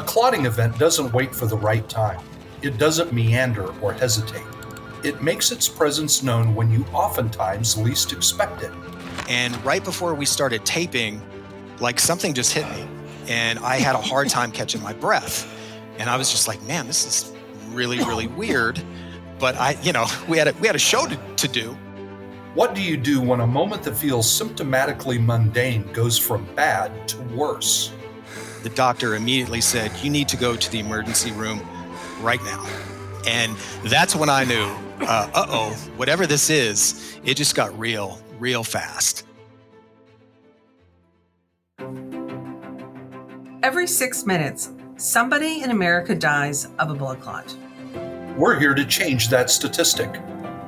A clotting event doesn't wait for the right time. It doesn't meander or hesitate. It makes its presence known when you oftentimes least expect it. And right before we started taping, like something just hit me and I had a hard time catching my breath. And I was just like, man, this is really, really weird. But we had a show to do. What do you do when a moment that feels symptomatically mundane goes from bad to worse? The doctor immediately said, you need to go to the emergency room right now. And that's when I knew, whatever this is, it just got real fast. Every 6 minutes, somebody in America dies of a blood clot. We're here to change that statistic.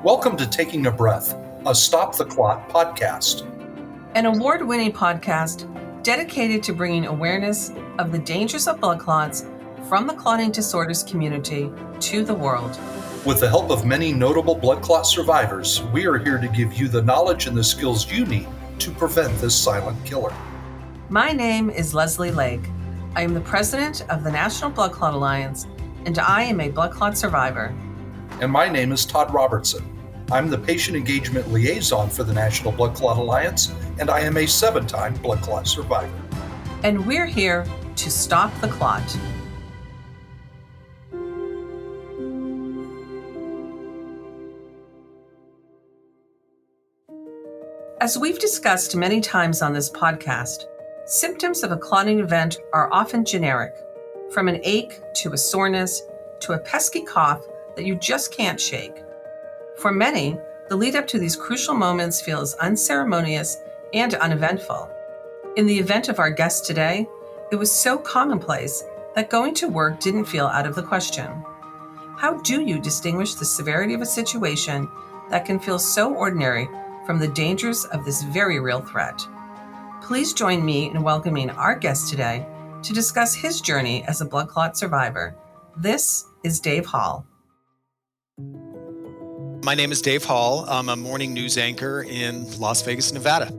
Welcome to Taking a Breath, a Stop the Clot podcast. An award-winning podcast dedicated to bringing awareness of the dangers of blood clots from the clotting disorders community to the world. With the help of many notable blood clot survivors, we are here to give you the knowledge and the skills you need to prevent this silent killer. My name is Leslie Lake. I am the president of the National Blood Clot Alliance, and I am a blood clot survivor. And my name is Todd Robertson. I'm the patient engagement liaison for the National Blood Clot Alliance, and I am a 7-time blood clot survivor. And we're here to stop the clot. As we've discussed many times on this podcast, symptoms of a clotting event are often generic, from an ache to a soreness to a pesky cough that you just can't shake. For many, the lead up to these crucial moments feels unceremonious and uneventful. In the event of our guest today, it was so commonplace that going to work didn't feel out of the question. How do you distinguish the severity of a situation that can feel so ordinary from the dangers of this very real threat? Please join me in welcoming our guest today to discuss his journey as a blood clot survivor. This is Dave Hall. My name is Dave Hall. I'm a morning news anchor in Las Vegas, Nevada.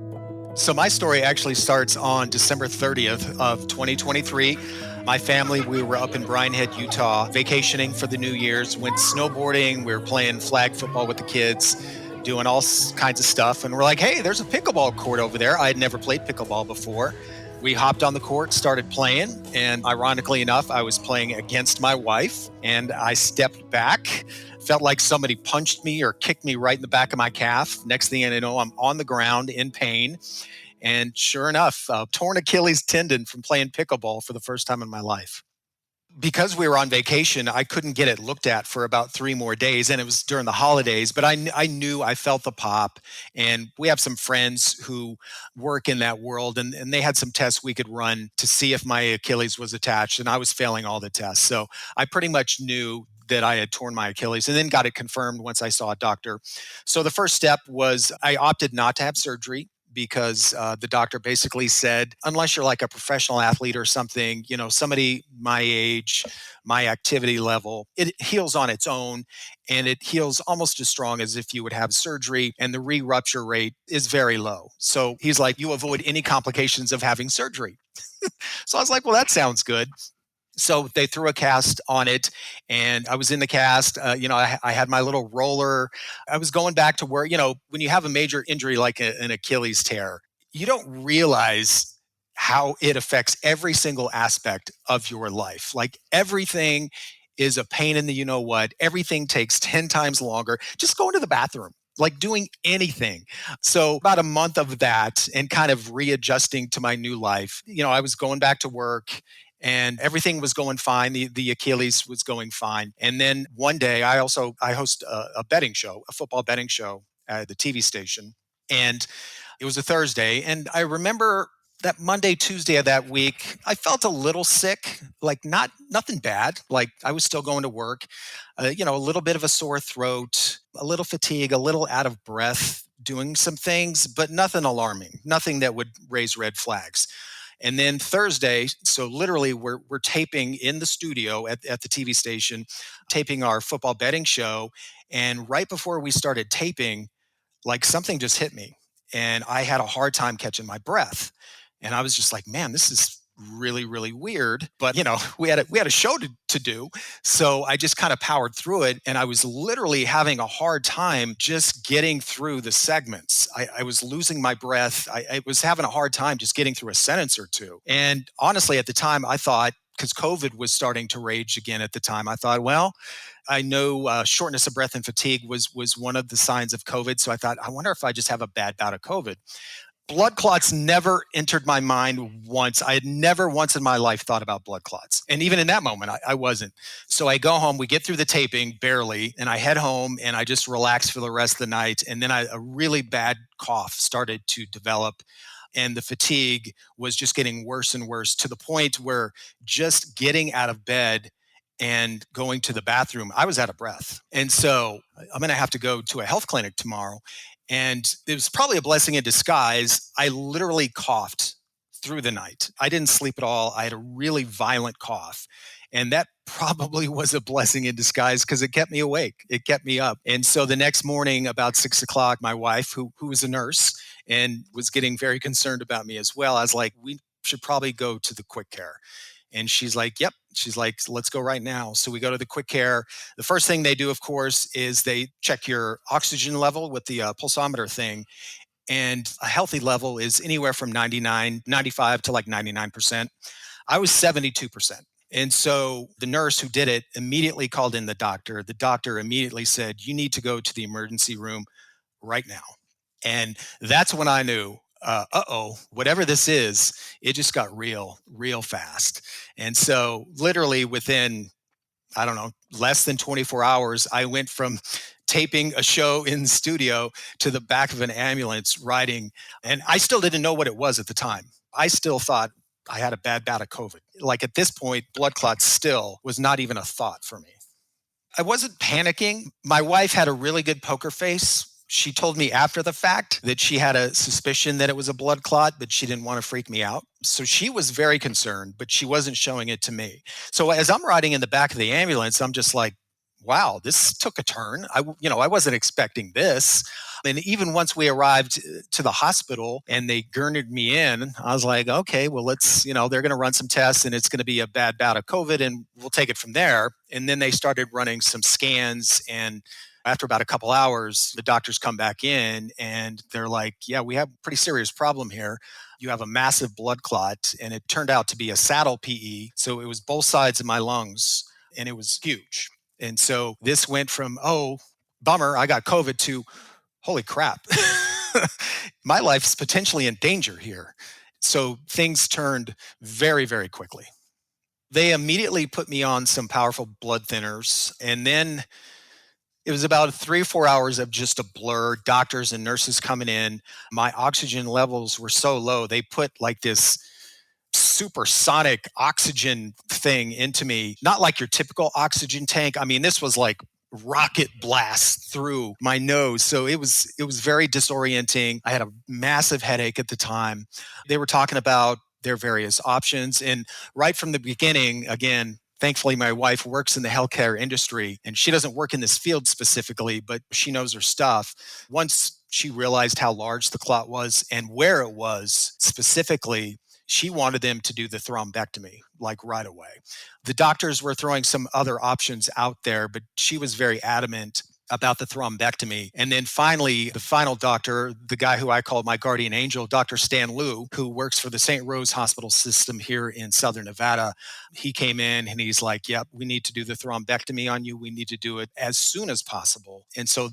So my story actually starts on December 30th of 2023. My family, we were up in Bryan Head, Utah, vacationing for the New Year's, went snowboarding, we were playing flag football with the kids, doing all kinds of stuff. And we're like, hey, there's a pickleball court over there. I had never played pickleball before. We hopped on the court, started playing, and ironically enough, I was playing against my wife, and I stepped back, felt like somebody punched me or kicked me right in the back of my calf. Next thing I know, I'm on the ground in pain, and sure enough, torn Achilles tendon from playing pickleball for the first time in my life. Because we were on vacation, I couldn't get it looked at for about 3 more days, and it was during the holidays, but I knew, I felt the pop, and we have some friends who work in that world, and they had some tests we could run to see if my Achilles was attached, and I was failing all the tests. So I pretty much knew that I had torn my Achilles and then got it confirmed once I saw a doctor. So the first step was I opted not to have surgery, because the doctor basically said, unless you're like a professional athlete or something, somebody my age, my activity level, it heals on its own, and it heals almost as strong as if you would have surgery, and the re-rupture rate is very low. So he's like, you avoid any complications of having surgery. So I was like, well, that sounds good. So they threw a cast on it, and I was in the cast. I had my little roller. I was going back to work. When you have a major injury like an Achilles tear, you don't realize how it affects every single aspect of your life. Like everything is a pain in the you-know-what. Everything takes 10 times longer. Just going to the bathroom, like doing anything. So about a month of that and kind of readjusting to my new life. I was going back to work, and everything was going fine. The Achilles was going fine. And then one day I host a betting show, a football betting show at the TV station. And it was a Thursday. And I remember that Monday, Tuesday of that week, I felt a little sick, like nothing bad. Like I was still going to work, a little bit of a sore throat, a little fatigue, a little out of breath, doing some things, but nothing alarming, nothing that would raise red flags. And then Thursday, so literally we're taping in the studio at the TV station, taping our football betting show. And right before we started taping, like something just hit me, and I had a hard time catching my breath. And I was just like, man, this is really, really weird. But, we had a show to do. So I just kind of powered through it. And I was literally having a hard time just getting through the segments. I was losing my breath. I was having a hard time just getting through a sentence or two. And honestly, at the time, I thought, because COVID was starting to rage again at the time, I thought, well, I know shortness of breath and fatigue was one of the signs of COVID. So I thought, I wonder if I just have a bad bout of COVID. Blood clots never entered my mind once. I had never once in my life thought about blood clots. And even in that moment, I wasn't. So I go home, we get through the taping barely, and I head home and I just relax for the rest of the night. And then a really bad cough started to develop. And the fatigue was just getting worse and worse to the point where just getting out of bed and going to the bathroom, I was out of breath. And so I'm going to have to go to a health clinic tomorrow. And it was probably a blessing in disguise. I literally coughed through the night. I didn't sleep at all. I had a really violent cough. And that probably was a blessing in disguise because it kept me awake. It kept me up. And so the next morning, about 6 o'clock, my wife, who was a nurse and was getting very concerned about me as well, I was like, we should probably go to the quick care. And she's like, yep. She's like, let's go right now. So we go to the quick care. The first thing they do, of course, is they check your oxygen level with the pulsometer thing. And a healthy level is anywhere from 95 to like 99%. I was 72%. And so the nurse who did it immediately called in the doctor. The doctor immediately said, you need to go to the emergency room right now. And that's when I knew, whatever this is, it just got real fast. And so literally within, I don't know, less than 24 hours, I went from taping a show in the studio to the back of an ambulance riding. And I still didn't know what it was at the time. I still thought I had a bad bout of COVID. Like at this point, blood clots still was not even a thought for me. I wasn't panicking. My wife had a really good poker face. She told me after the fact that she had a suspicion that it was a blood clot, but she didn't want to freak me out. So she was very concerned, but she wasn't showing it to me. So as I'm riding in the back of the ambulance, I'm just like, wow, this took a turn. I wasn't expecting this. And even once we arrived to the hospital and they gurneyed me in, I was like, okay, well, let's, they're going to run some tests and it's going to be a bad bout of COVID and we'll take it from there. And then they started running some scans, and after about a couple hours, the doctors come back in and they're like, yeah, we have a pretty serious problem here. You have a massive blood clot. And it turned out to be a saddle PE. So it was both sides of my lungs and it was huge. And so this went from, oh, bummer, I got COVID, to holy crap, my life's potentially in danger here. So things turned very, very quickly. They immediately put me on some powerful blood thinners. And then it was about 3 or 4 hours of just a blur, doctors and nurses coming in. My oxygen levels were so low. They put like this supersonic oxygen thing into me, not like your typical oxygen tank. I mean, this was like rocket blast through my nose. So it was very disorienting. I had a massive headache at the time. They were talking about their various options. And right from the beginning, again, thankfully, my wife works in the healthcare industry, and she doesn't work in this field specifically, but she knows her stuff. Once she realized how large the clot was and where it was specifically, she wanted them to do the thrombectomy, like right away. The doctors were throwing some other options out there, but she was very adamant about the thrombectomy. And then finally, the final doctor, the guy who I called my guardian angel, Dr. Stan Liu, who works for the St. Rose Hospital System here in Southern Nevada, he came in and he's like, yep, we need to do the thrombectomy on you. We need to do it as soon as possible. And so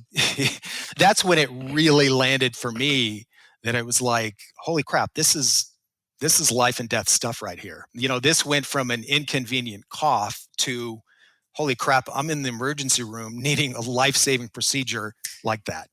that's when it really landed for me, that I was like, holy crap, this is life and death stuff right here. This went from an inconvenient cough to, holy crap, I'm in the emergency room needing a life-saving procedure like that.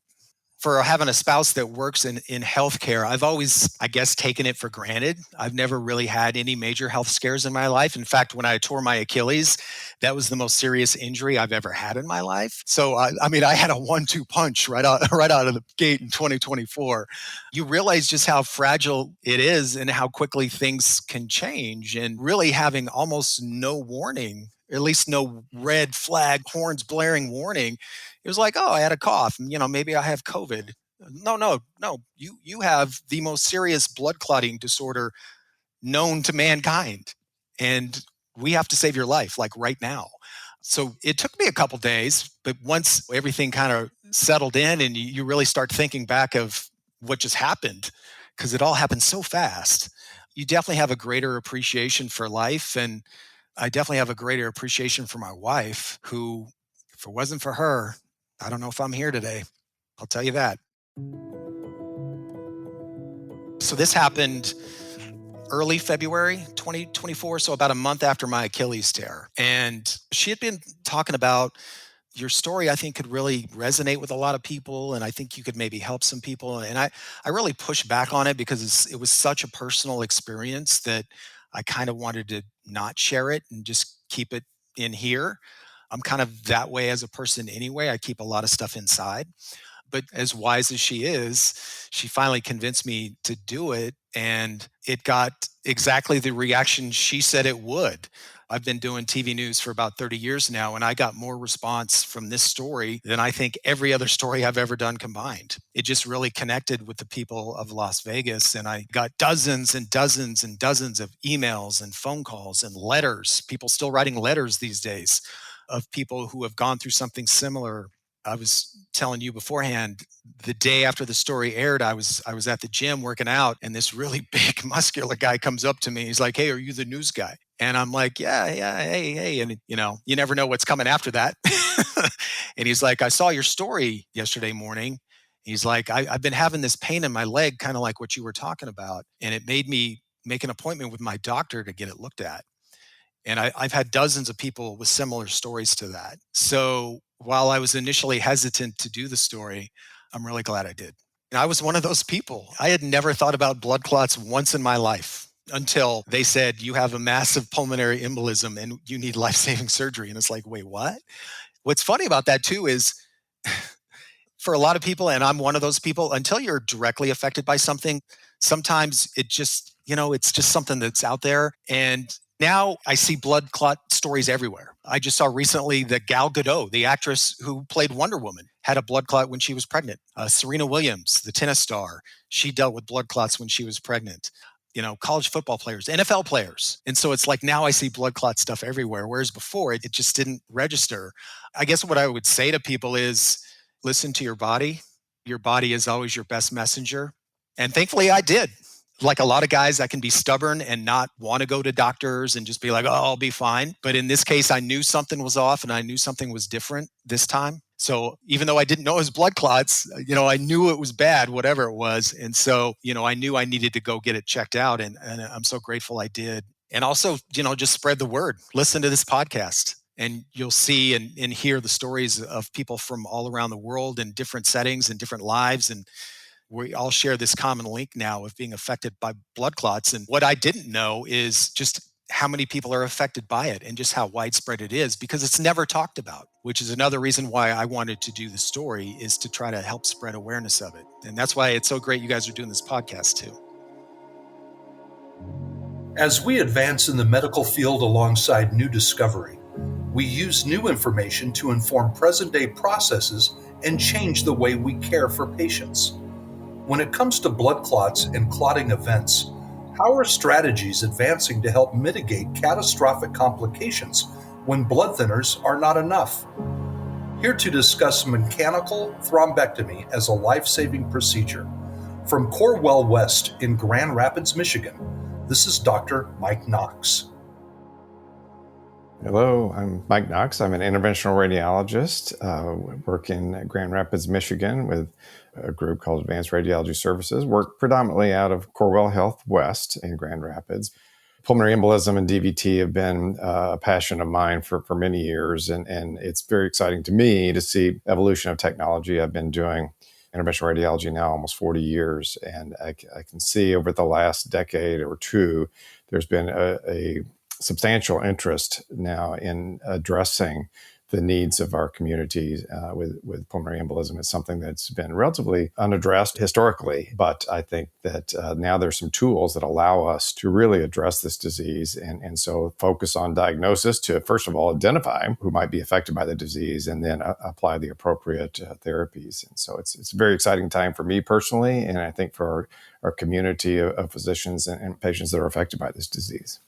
For having a spouse that works in healthcare, I've always, I guess, taken it for granted. I've never really had any major health scares in my life. In fact, when I tore my Achilles, that was the most serious injury I've ever had in my life. So, I had a 1-2 punch right out of the gate in 2024. You realize just how fragile it is and how quickly things can change, and really having almost no warning, at least no red flag, horns blaring warning. It was like, oh, I had a cough. Maybe I have COVID. No. You have the most serious blood clotting disorder known to mankind. And we have to save your life, like right now. So it took me a couple days, but once everything kind of settled in and you really start thinking back of what just happened, because it all happened so fast, you definitely have a greater appreciation for life. And I definitely have a greater appreciation for my wife, who, if it wasn't for her, I don't know if I'm here today. I'll tell you that. So this happened early February 2024, so about a month after my Achilles tear. And she had been talking about, your story, I think, could really resonate with a lot of people, and I think you could maybe help some people. And I really pushed back on it because it was such a personal experience that I kind of wanted to not share it and just keep it in here. I'm kind of that way as a person anyway. I keep a lot of stuff inside. But as wise as she is, she finally convinced me to do it. And it got exactly the reaction she said it would. I've been doing TV news for about 30 years now, and I got more response from this story than I think every other story I've ever done combined. It just really connected with the people of Las Vegas. And I got dozens and dozens and dozens of emails and phone calls and letters, people still writing letters these days, of people who have gone through something similar. I was telling you beforehand, the day after the story aired, I was at the gym working out, and this really big muscular guy comes up to me. He's like, "Hey, are you the news guy?" And I'm like, yeah, hey. And you never know what's coming after that. And he's like, "I saw your story yesterday morning." He's like, I've been having this pain in my leg, kind of like what you were talking about. And it made me make an appointment with my doctor to get it looked at. And I've had dozens of people with similar stories to that. So while I was initially hesitant to do the story, I'm really glad I did. And I was one of those people. I had never thought about blood clots once in my life until they said, "You have a massive pulmonary embolism and you need life-saving surgery." And it's like, wait, what? What's funny about that too is for a lot of people, and I'm one of those people, until you're directly affected by something, sometimes it just, it's just something that's out there. And now I see blood clot stories everywhere. I just saw recently that Gal Gadot, the actress who played Wonder Woman, had a blood clot when she was pregnant. Serena Williams, the tennis star, she dealt with blood clots when she was pregnant. College football players, NFL players. And so it's like now I see blood clot stuff everywhere, whereas before it just didn't register. I guess what I would say to people is listen to your body. Your body is always your best messenger. And thankfully I did. Like a lot of guys, I can be stubborn and not want to go to doctors and just be like, "Oh, I'll be fine." But in this case, I knew something was off and I knew something was different this time. So even though I didn't know it was blood clots, I knew it was bad, whatever it was. And so, I knew I needed to go get it checked out. And I'm so grateful I did. And also, just spread the word. Listen to this podcast. And you'll see and hear the stories of people from all around the world in different settings and different lives. And we all share this common link now of being affected by blood clots. And what I didn't know is just how many people are affected by it and just how widespread it is, because it's never talked about, which is another reason why I wanted to do the story, is to try to help spread awareness of it. And that's why it's so great you guys are doing this podcast too. As we advance in the medical field alongside new discovery, we use new information to inform present-day processes and change the way we care for patients. When it comes to blood clots and clotting events, how are strategies advancing to help mitigate catastrophic complications when blood thinners are not enough? Here to discuss mechanical thrombectomy as a life-saving procedure, from Corewell West in Grand Rapids, Michigan, this is Dr. Mike Knox. Hello, I'm Mike Knox. I'm an interventional radiologist. Work in Grand Rapids, Michigan with a group called Advanced Radiology Services. Work predominantly out of Corewell Health West in Grand Rapids. Pulmonary embolism and DVT have been a passion of mine for many years, and it's very exciting to me to see evolution of technology. I've been doing interventional radiology now almost 40 years, and I can see over the last decade or two, there's been a substantial interest now in addressing the needs of our communities with pulmonary embolism. It's something that's been relatively unaddressed historically, but I think that now there's some tools that allow us to really address this disease and so focus on diagnosis to, first of all, identify who might be affected by the disease and then apply the appropriate therapies. And so it's a very exciting time for me personally, and I think for our community of physicians and patients that are affected by this disease.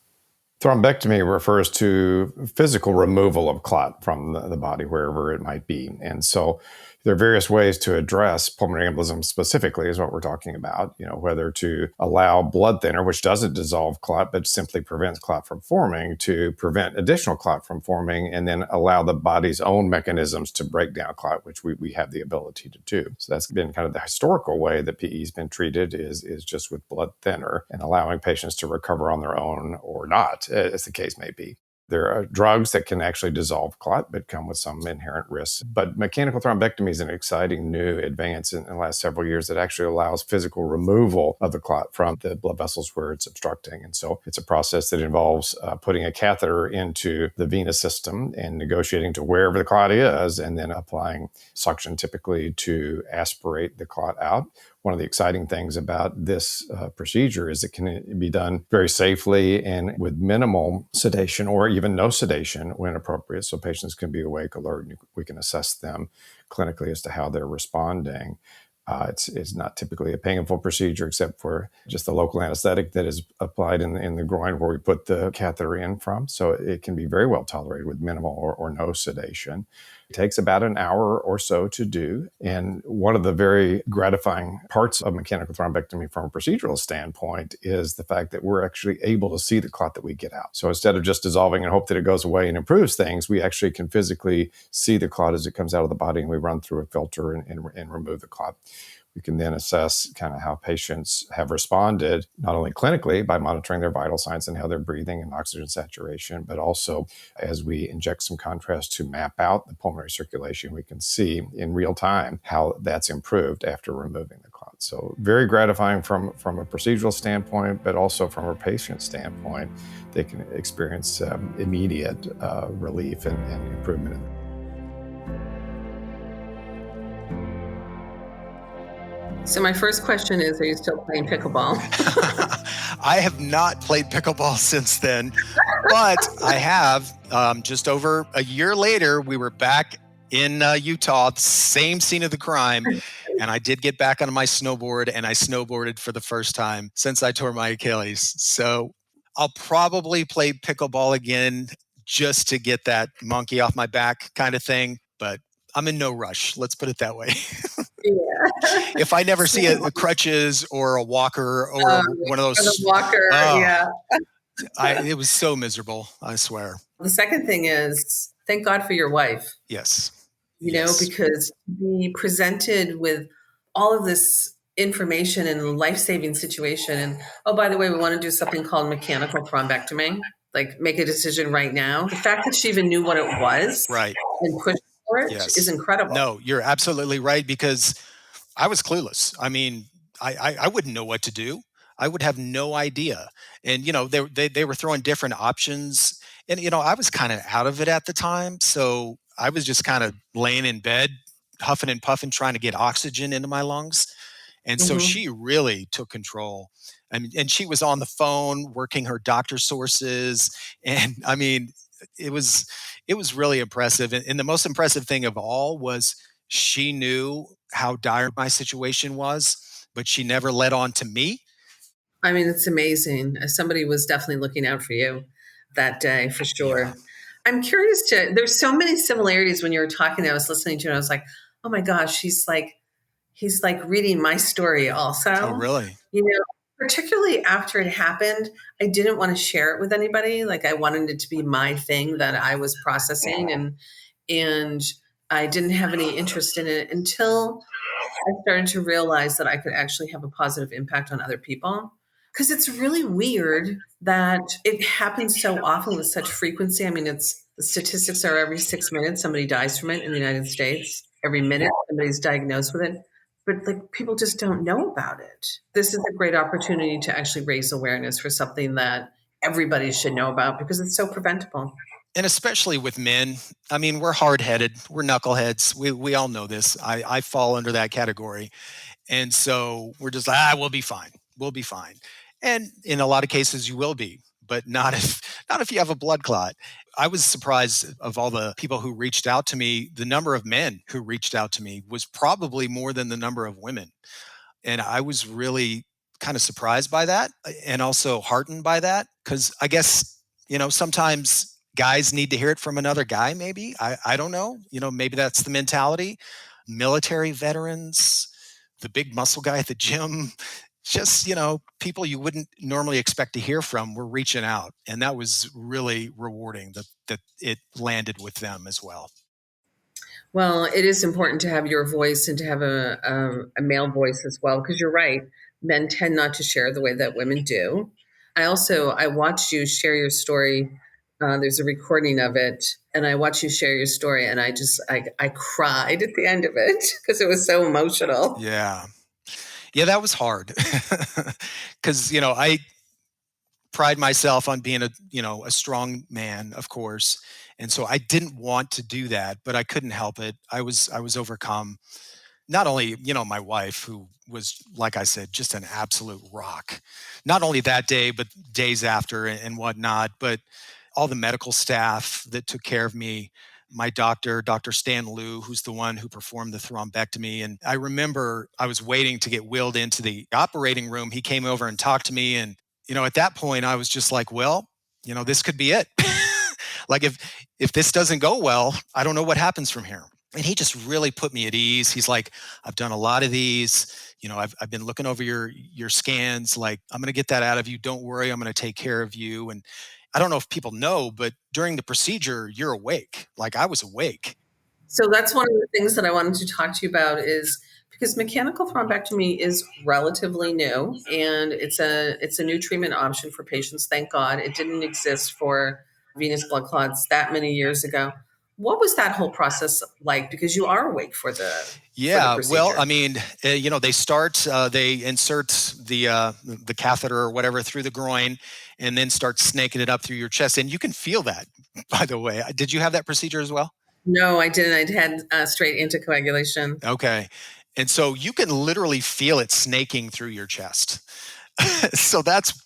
Thrombectomy refers to physical removal of clot from the body, wherever it might be. And so there are various ways to address pulmonary embolism specifically, is what we're talking about, whether to allow blood thinner, which doesn't dissolve clot, but simply prevents clot from forming, to prevent additional clot from forming, and then allow the body's own mechanisms to break down clot, which we have the ability to do. So that's been kind of the historical way that PE has been treated is just with blood thinner and allowing patients to recover on their own or not, as the case may be. There are drugs that can actually dissolve clot, but come with some inherent risks. But mechanical thrombectomy is an exciting new advance in the last several years that actually allows physical removal of the clot from the blood vessels where it's obstructing. And so it's a process that involves putting a catheter into the venous system and negotiating to wherever the clot is, and then applying suction typically to aspirate the clot out. One of the exciting things about this procedure is it can be done very safely and with minimal sedation or even no sedation when appropriate. So patients can be awake, alert, and we can assess them clinically as to how they're responding. It's not typically a painful procedure except for just the local anesthetic that is applied in the groin where we put the catheter in from. So it can be very well tolerated with minimal or no sedation. It takes about an hour or so to do. And one of the very gratifying parts of mechanical thrombectomy from a procedural standpoint is the fact that we're actually able to see the clot that we get out. So instead of just dissolving and hope that it goes away and improves things, we actually can physically see the clot as it comes out of the body, and we run through a filter and remove the clot. We can then assess kind of how patients have responded, not only clinically by monitoring their vital signs and how they're breathing and oxygen saturation, but also as we inject some contrast to map out the pulmonary circulation, we can see in real time how that's improved after removing the clot. So very gratifying from a procedural standpoint, but also from a patient standpoint, they can experience immediate relief and improvement. So my first question is, are you still playing pickleball? I have not played pickleball since then, but I have. Just over a year later, we were back in Utah, the same scene of the crime, and I did get back on my snowboard, and I snowboarded for the first time since I tore my Achilles. So I'll probably play pickleball again just to get that monkey off my back kind of thing, but I'm in no rush. Let's put it that way. Yeah. If I never see a crutches or a walker or one of those, the walker, yeah. It was so miserable, I swear. The second thing is, thank God for your wife. Yes. You know, because be presented with all of this information in a life-saving situation. And, oh, by the way, we want to do something called mechanical thrombectomy, like make a decision right now. The fact that she even knew what it was right. and pushed for it is incredible. No, you're absolutely right, because I was clueless. I mean, I wouldn't know what to do. I would have no idea. And, they were throwing different options. And, I was kind of out of it at the time. So I was just kind of laying in bed, huffing and puffing, trying to get oxygen into my lungs. And so she really took control. And she was on the phone working her doctor sources. And I mean, it was really impressive. And the most impressive thing of all was she knew how dire my situation was, but she never let on to me. I mean, it's amazing. Somebody was definitely looking out for you that day, for sure. Yeah. I'm curious there's so many similarities when you were talking. I was listening to it. And I was like, oh my gosh, he's like reading my story also. Oh, really? Particularly after it happened, I didn't want to share it with anybody. Like, I wanted it to be my thing that I was processing, and I didn't have any interest in it until I started to realize that I could actually have a positive impact on other people. Because it's really weird that it happens so often with such frequency. I mean, the statistics are every 6 minutes somebody dies from it in the United States. Every minute somebody's diagnosed with it. But people just don't know about it. This is a great opportunity to actually raise awareness for something that everybody should know about, because it's so preventable. And especially with men, I mean, we're hard-headed, we're knuckleheads. We all know this. I fall under that category. And so we're just like, we'll be fine. We'll be fine. And in a lot of cases you will be, but not if you have a blood clot. I was surprised of all the people who reached out to me. The number of men who reached out to me was probably more than the number of women. And I was really kind of surprised by that and also heartened by that because I guess, sometimes guys need to hear it from another guy, maybe. I don't know. Maybe that's the mentality. Military veterans, the big muscle guy at the gym, just, people you wouldn't normally expect to hear from were reaching out. And that was really rewarding that it landed with them as well. Well, it is important to have your voice and to have a male voice as well, because you're right. Men tend not to share the way that women do. I watched you share your story. There's a recording of it, and I watched you share your story, and I cried at the end of it because it was so emotional. Yeah. Yeah, that was hard because, I pride myself on being a strong man, of course. And so I didn't want to do that, but I couldn't help it. I was overcome. Not only, my wife, who was, like I said, just an absolute rock, not only that day, but days after and whatnot, but all the medical staff that took care of me, my doctor, Dr. Stan Liu, who's the one who performed the thrombectomy. And I remember I was waiting to get wheeled into the operating room. He came over and talked to me. And, at that point, I was just like, well, this could be it. Like if this doesn't go well, I don't know what happens from here. And he just really put me at ease. He's like, I've done a lot of these. I've been looking over your scans. Like, I'm going to get that out of you. Don't worry. I'm going to take care of you. And I don't know if people know, but during the procedure, you're awake. Like I was awake. So that's one of the things that I wanted to talk to you about is because mechanical thrombectomy is relatively new and it's a new treatment option for patients. Thank God it didn't exist for venous blood clots that many years ago. What was that whole process like? Because you are awake for the procedure. Well, I mean, they insert the catheter or whatever through the groin, and then start snaking it up through your chest, and you can feel that. By the way, did you have that procedure as well? No, I didn't. I had straight anticoagulation. Okay, and so you can literally feel it snaking through your chest. So that's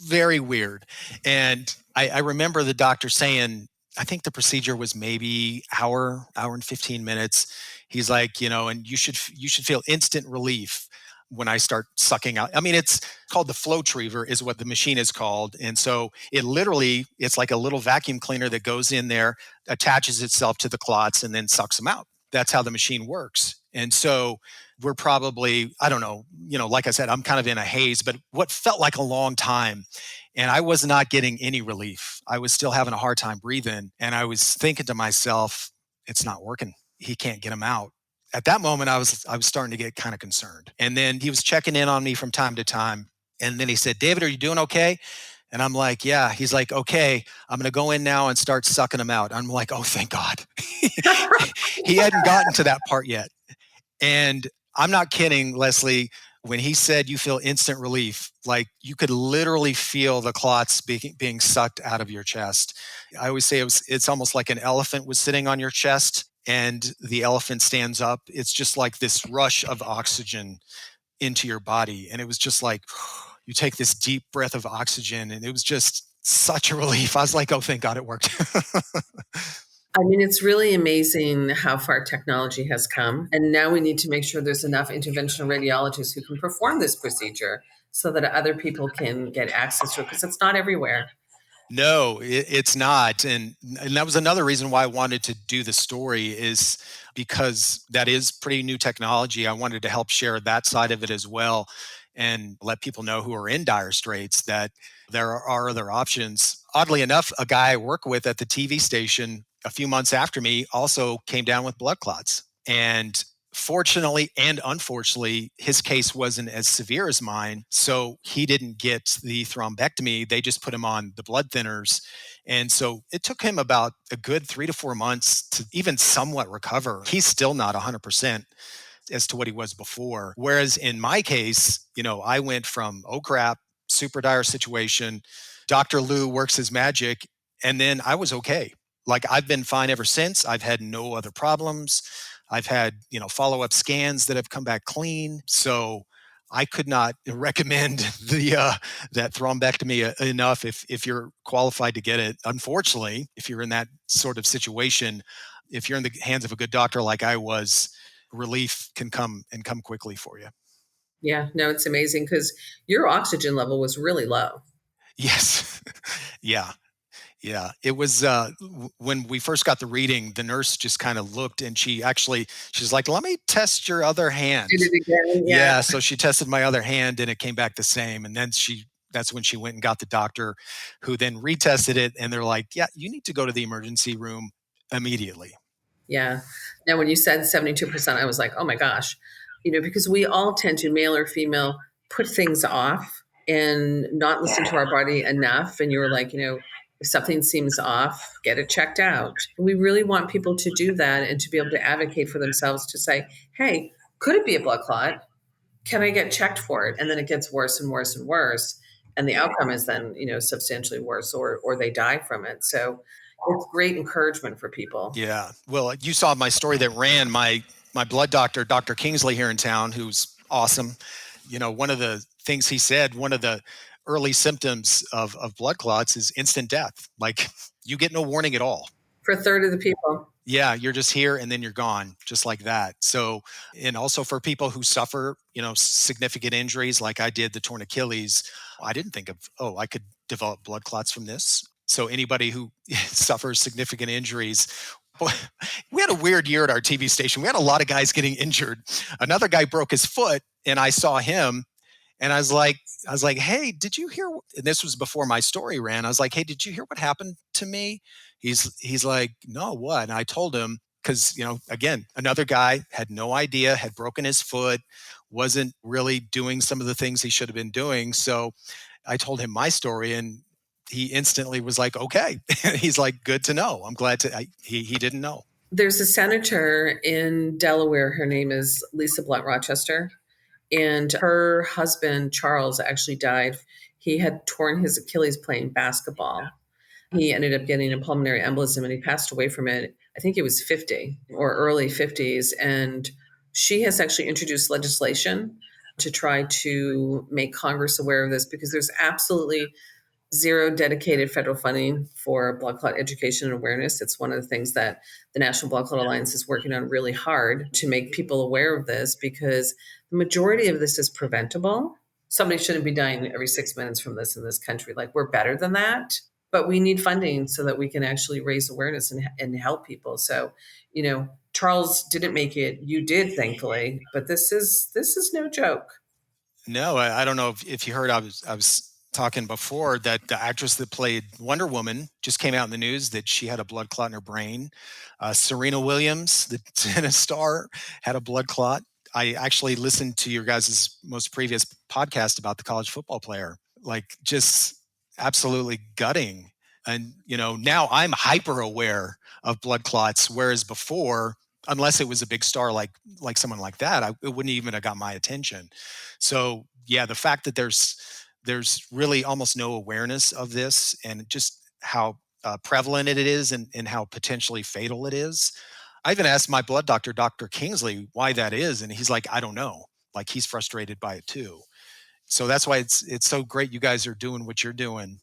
very weird, and I remember the doctor saying, I think the procedure was maybe hour and 15 minutes. He's like, and you should feel instant relief when I start sucking out. I mean, it's called the Flowtriever is what the machine is called. And so it's like a little vacuum cleaner that goes in there, attaches itself to the clots and then sucks them out. That's how the machine works. And so we're probably, I don't know, like I said, I'm kind of in a haze, but what felt like a long time. And I was not getting any relief. I was still having a hard time breathing. And I was thinking to myself, it's not working. He can't get him out. At that moment, I was starting to get kind of concerned. And then he was checking in on me from time to time. And then he said, David, are you doing okay? And I'm like, yeah. He's like, okay, I'm going to go in now and start sucking him out. I'm like, oh, thank God. He hadn't gotten to that part yet. And I'm not kidding, Leslie. When he said you feel instant relief, like you could literally feel the clots being sucked out of your chest. I always say it's almost like an elephant was sitting on your chest and the elephant stands up. It's just like this rush of oxygen into your body. And it was just like, you take this deep breath of oxygen and it was just such a relief. I was like, oh, thank God it worked. I mean, it's really amazing how far technology has come. And now we need to make sure there's enough interventional radiologists who can perform this procedure so that other people can get access to it because it's not everywhere. No, it's not. And that was another reason why I wanted to do the story is because that is pretty new technology. I wanted to help share that side of it as well and let people know who are in dire straits that there are other options. Oddly enough, a guy I work with at the TV station a few months after me also came down with blood clots. And fortunately and unfortunately, his case wasn't as severe as mine. So he didn't get the thrombectomy. They just put him on the blood thinners. And so it took him about a good 3 to 4 months to even somewhat recover. He's still not 100% as to what he was before. Whereas in my case, I went from, oh crap, super dire situation. Dr. Liu works his magic. And then I was okay. Like, I've been fine ever since. I've had no other problems. I've had, follow-up scans that have come back clean. So I could not recommend that thrombectomy enough if you're qualified to get it. Unfortunately, if you're in that sort of situation, if you're in the hands of a good doctor like I was, relief can come quickly for you. Yeah, no, it's amazing because your oxygen level was really low. Yes. Yeah. Yeah, it was when we first got the reading, the nurse just kind of looked and she's like, let me test your other hand. Did it again? Yeah. So she tested my other hand and it came back the same. And then that's when she went and got the doctor who then retested it. And they're like, yeah, you need to go to the emergency room immediately. Yeah. Now, when you said 72%, I was like, oh my gosh, because we all tend to, male or female, put things off and not listen to our body enough. And you were like, if something seems off, get it checked out. We really want people to do that and to be able to advocate for themselves to say, hey, could it be a blood clot? Can I get checked for it? And then it gets worse and worse and worse. And the outcome is then, substantially worse or they die from it. So it's great encouragement for people. Yeah. Well, you saw my story that ran my blood doctor, Dr. Kingsley here in town, who's awesome. One of the things he said, one of the early symptoms of blood clots is instant death. Like, you get no warning at all. For a third of the people. Yeah, you're just here and then you're gone, just like that. So, and also for people who suffer, significant injuries like I did, the torn Achilles, I didn't think of, I could develop blood clots from this. So anybody who suffers significant injuries, we had a weird year at our TV station. We had a lot of guys getting injured. Another guy broke his foot and I saw him and I was like, hey, did you hear? And this was before my story ran. I was like, hey, did you hear what happened to me? He's like, no, what? And I told him, because, again, another guy had no idea, had broken his foot, wasn't really doing some of the things he should have been doing. So I told him my story and he instantly was like, okay. He's like, good to know. I'm glad he didn't know. There's a senator in Delaware. Her name is Lisa Blunt Rochester. And her husband, Charles, actually died. He had torn his Achilles playing basketball. He ended up getting a pulmonary embolism and he passed away from it. I think he was 50 or early 50s. And she has actually introduced legislation to try to make Congress aware of this because there's absolutely zero dedicated federal funding for blood clot education and awareness. It's one of the things that the National Blood Clot Alliance is working on really hard to make people aware of this because the majority of this is preventable. Somebody shouldn't be dying every 6 minutes from this in this country. Like, we're better than that, but we need funding so that we can actually raise awareness and help people. So, Charles didn't make it. You did, thankfully, but this is no joke. No, I don't know if you heard, I was talking before that the actress that played Wonder Woman just came out in the news that she had a blood clot in her brain. Serena Williams, the tennis star, had a blood clot. I actually listened to your guys' most previous podcast about the college football player, like just absolutely gutting. And, now I'm hyper aware of blood clots, whereas before, unless it was a big star like someone like that, it wouldn't even have got my attention. So yeah, the fact that there's really almost no awareness of this and just how prevalent it is and how potentially fatal it is. I even asked my blood doctor, Dr. Kingsley, why that is. And he's like, I don't know. Like, he's frustrated by it too. So that's why it's so great you guys are doing what you're doing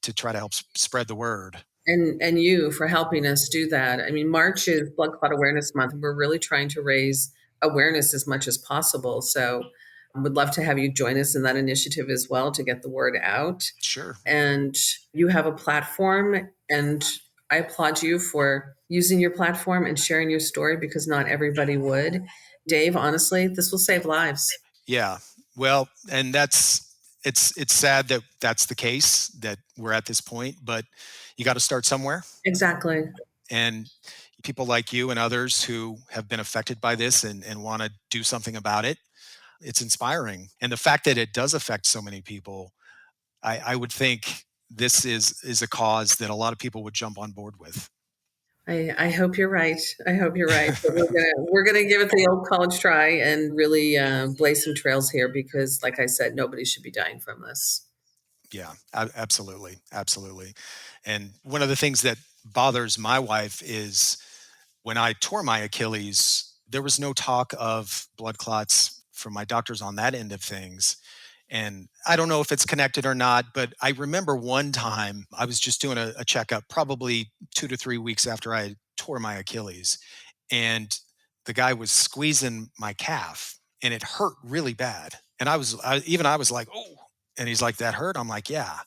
to try to help spread the word. And you for helping us do that. I mean, March is Blood Clot Awareness Month. We're really trying to raise awareness as much as possible. So would love to have you join us in that initiative as well to get the word out. Sure. And you have a platform, and I applaud you for using your platform and sharing your story because not everybody would. Dave, honestly, this will save lives. Yeah. Well, and it's sad that that's the case, that we're at this point, but you got to start somewhere. Exactly. And people like you and others who have been affected by this and want to do something about it, it's inspiring. And the fact that it does affect so many people, I would think this is a cause that a lot of people would jump on board with. I hope you're right. I hope you're right. But we're gonna give it the old college try and really blaze some trails here because, like I said, nobody should be dying from this. Yeah, absolutely. Absolutely. And one of the things that bothers my wife is when I tore my Achilles, there was no talk of blood clots from my doctors on that end of things. And I don't know if it's connected or not, but I remember one time I was just doing a checkup, probably 2 to 3 weeks after I tore my Achilles. And the guy was squeezing my calf and it hurt really bad. And I was like, oh, and he's like, that hurt? I'm like, yeah.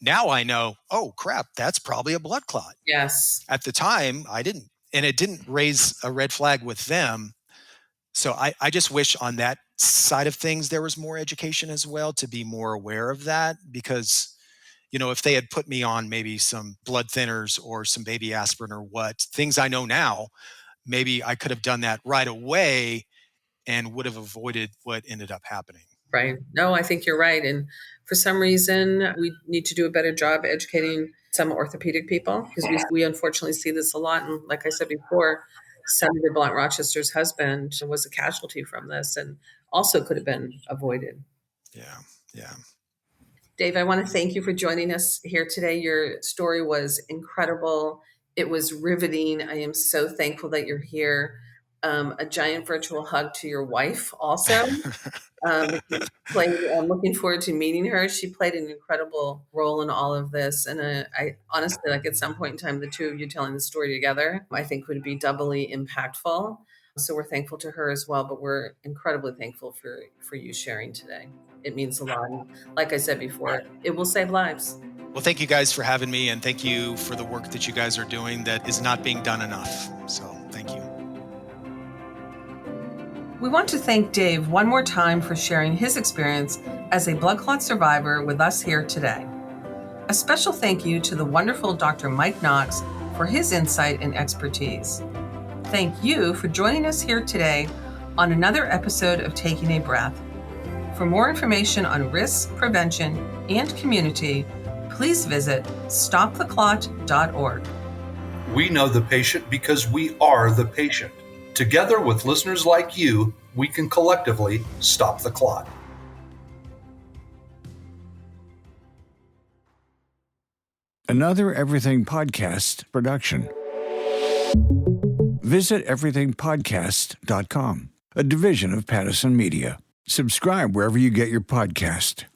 Now I know, oh crap, that's probably a blood clot. Yes. At the time, I didn't. And it didn't raise a red flag with them. So I just wish on that side of things, there was more education as well to be more aware of that. Because, if they had put me on maybe some blood thinners or some baby aspirin or things I know now, maybe I could have done that right away and would have avoided what ended up happening. Right. No, I think you're right. And for some reason, we need to do a better job educating some orthopedic people because we unfortunately see this a lot. And like I said before, Senator Blunt Rochester's husband was a casualty from this and also could have been avoided. Yeah. Yeah. Dave, I want to thank you for joining us here today. Your story was incredible. It was riveting. I am so thankful that you're here. A giant virtual hug to your wife also. I'm looking forward to meeting her. She played an incredible role in all of this. And I honestly, like at some point in time, the two of you telling the story together, I think would be doubly impactful. So we're thankful to her as well, but we're incredibly thankful for you sharing today. It means a lot. And like I said before, it will save lives. Well, thank you guys for having me, and thank you for the work that you guys are doing that is not being done enough. So thank you. We want to thank Dave one more time for sharing his experience as a blood clot survivor with us here today. A special thank you to the wonderful Dr. Mike Knox for his insight and expertise. Thank you for joining us here today on another episode of Taking a Breath. For more information on risks, prevention, and community, please visit stoptheclot.org. We know the patient because we are the patient. Together with listeners like you, we can collectively stop the clot. Another Everything Podcast production. Visit everythingpodcast.com, a division of Pattison Media. Subscribe wherever you get your podcast.